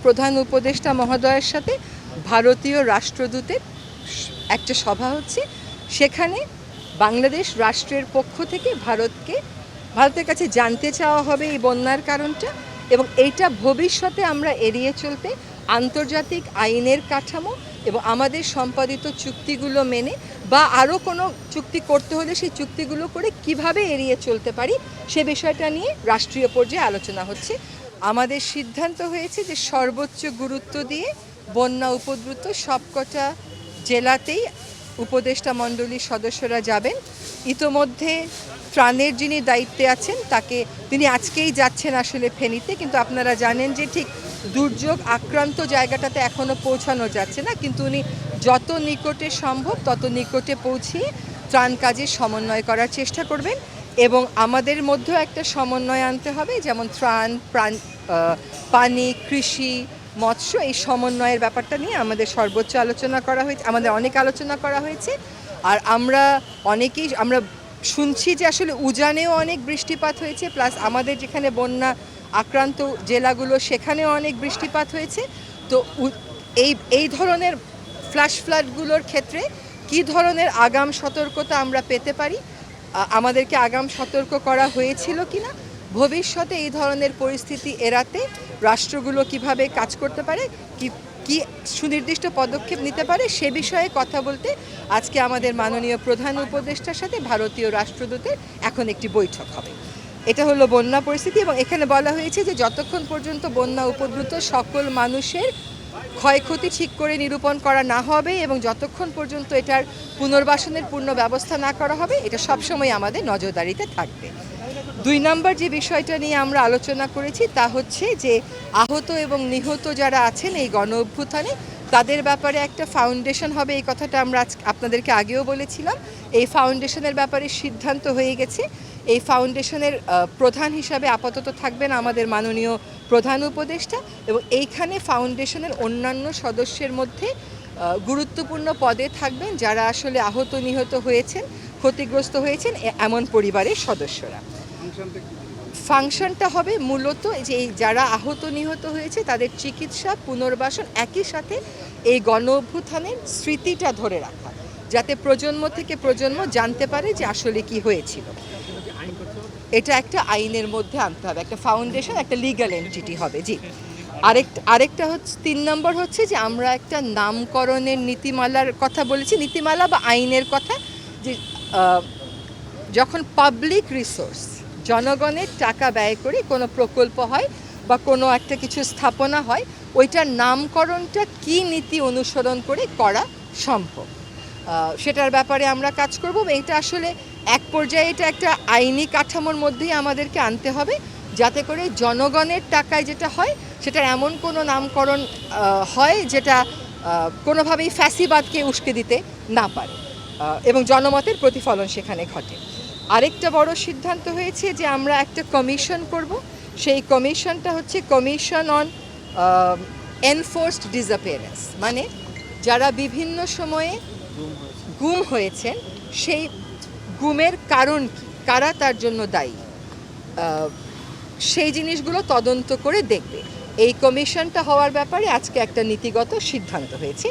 প্রধান উপদেষ্টা মহোদয়ের সাথে ভারতীয় রাষ্ট্রদূতের একটা সভা হচ্ছে। সেখানে বাংলাদেশ রাষ্ট্রের পক্ষ থেকে ভারতের কাছে জানতে চাওয়া হবে এই বন্যার কারণটা, এবং এইটা ভবিষ্যতে আমরা এড়িয়ে চলতে আন্তর্জাতিক আইনের কাঠামো এবং আমাদের সম্পাদিত চুক্তিগুলো মেনে বা আরও কোনো চুক্তি করতে হলে সেই চুক্তিগুলো করে কিভাবে এড়িয়ে চলতে পারি সে বিষয়টা নিয়ে রাষ্ট্রীয় পর্যায়ে আলোচনা হচ্ছে। আমাদের সিদ্ধান্ত হয়েছে যে সর্বোচ্চ গুরুত্ব দিয়ে বন্যা উপদ্রুত সবকটা জেলাতেই উপদেষ্টা মণ্ডলীর সদস্যরা যাবেন। ইতোমধ্যে ত্রাণের যিনি দায়িত্বে আছেন তিনি আজকেই যাচ্ছেন আসলে ফেনীতে, কিন্তু আপনারা জানেন যে ঠিক দুর্যোগ আক্রান্ত জায়গাটাতে এখনও পৌঁছানো যাচ্ছে না, কিন্তু উনি যত নিকটে সম্ভব তত নিকটে পৌঁছিয়ে ত্রাণ কাজে সমন্বয় করার চেষ্টা করবেন। এবং আমাদের মধ্যেও একটা সমন্বয় আনতে হবে, যেমন ত্রাণ, পানি, কৃষি, মৎস্য, এই সমন্বয়ের ব্যাপারটা নিয়ে আমাদের সর্বোচ্চ আলোচনা করা হয়েছে, আমাদের অনেক আলোচনা করা হয়েছে। আর আমরা শুনছি যে আসলে উজানেও অনেক বৃষ্টিপাত হয়েছে, প্লাস আমাদের যেখানে বন্যা আক্রান্ত জেলাগুলো সেখানেও অনেক বৃষ্টিপাত হয়েছে। তো এই ধরনের ফ্ল্যাশফ্লাডগুলোর ক্ষেত্রে কী ধরনের আগাম সতর্কতা আমরা পেতে পারি, আমাদেরকে আগাম সতর্ক করা হয়েছিল কিনা, ভবিষ্যতে এই ধরনের পরিস্থিতি এড়াতে রাষ্ট্রগুলো কিভাবে কাজ করতে পারে, কি সুনির্দিষ্ট পদক্ষেপ নিতে পারে সে বিষয়ে কথা বলতে আজকে আমাদের মাননীয় প্রধান উপদেষ্টার সাথে ভারতীয় রাষ্ট্রদূতের এখন একটি বৈঠক হবে। এটা হলো বন্যা পরিস্থিতি, এবং এখানে বলা হয়েছে যে যতক্ষণ পর্যন্ত বন্যা উপদ্রুত সকল মানুষের ক্ষয়ক্ষতি ঠিক করে নিরূপণ করা না হবে এবং যতক্ষণ পর্যন্ত এটার পুনর্বাসনের পূর্ণ ব্যবস্থা না করা হবে, এটা সবসময় আমাদের নজরদারিতে থাকবে। 2 নম্বর যে বিষয়টা নিয়ে আমরা আলোচনা করেছি তা হচ্ছে যে আহত এবং নিহত যারা আছেন এই গণ অভ্যুত্থানে তাদের ব্যাপারে একটা ফাউন্ডেশন হবে, এই কথাটা আমরা আপনাদেরকে আগেও বলেছিলাম। এই ফাউন্ডেশনের ব্যাপারে সিদ্ধান্ত হয়ে গেছে। এই ফাউন্ডেশনের প্রধান হিসাবে আপাতত থাকবেন আমাদের মাননীয় প্রধান উপদেষ্টা, এবং এইখানে ফাউন্ডেশনের অন্যান্য সদস্যের মধ্যে গুরুত্বপূর্ণ পদে থাকবেন যারা আসলে আহত নিহত হয়েছেন, ক্ষতিগ্রস্ত হয়েছেন এমন পরিবারের সদস্যরা। ফাংশনটা হবে মূলত যে যারা আহত নিহত হয়েছে তাদের চিকিৎসা, পুনর্বাসন, একই সাথে এই গণ অভ্যুত্থানের স্মৃতিটা ধরে রাখা, যাতে প্রজন্ম থেকে প্রজন্ম জানতে পারে যে আসলে কি হয়েছিল। এটা একটা আইনের মধ্যে আনতে হবে, একটা ফাউন্ডেশন, একটা লিগ্যাল এন্টিটি হবে। জি, আরেকটা হচ্ছে 3 নম্বর হচ্ছে যে আমরা একটা নামকরণের নীতিমালার কথা বলেছি, নীতিমালা বা আইনের কথা, যে যখন পাবলিক রিসোর্স জনগণের টাকা ব্যয় করে কোনো প্রকল্প হয় বা কোনো একটা কিছু স্থাপনা হয়, ওইটার নামকরণটা কী নীতি অনুসরণ করে করা সম্ভব সেটার ব্যাপারে আমরা কাজ করব। এটা আসলে এক পর্যায়ে এটা একটা আইনি কাঠামোর মধ্যেই আমাদেরকে আনতে হবে, যাতে করে জনগণের টাকায় যেটা হয় সেটা এমন কোনো নামকরণ হয় যেটা কোনোভাবেই ফ্যাসিবাদকে উস্কে দিতে না পারে এবং জনমতের প্রতিফলন সেখানে ঘটে। আরেকটা বড় সিদ্ধান্ত হয়েছে যে আমরা একটা কমিশন করব। সেই কমিশনটা হচ্ছে কমিশন অন এনফোর্সড ডিসঅ্যাপিয়ারেন্স, মানে যারা বিভিন্ন সময়ে গুম হয়েছেন সেই গুমের কারণ কী, কারা তার জন্য দায়ী, সেই জিনিসগুলো তদন্ত করে দেখবে। এই কমিশনটা হওয়ার ব্যাপারে আজকে একটা নীতিগত সিদ্ধান্ত হয়েছে।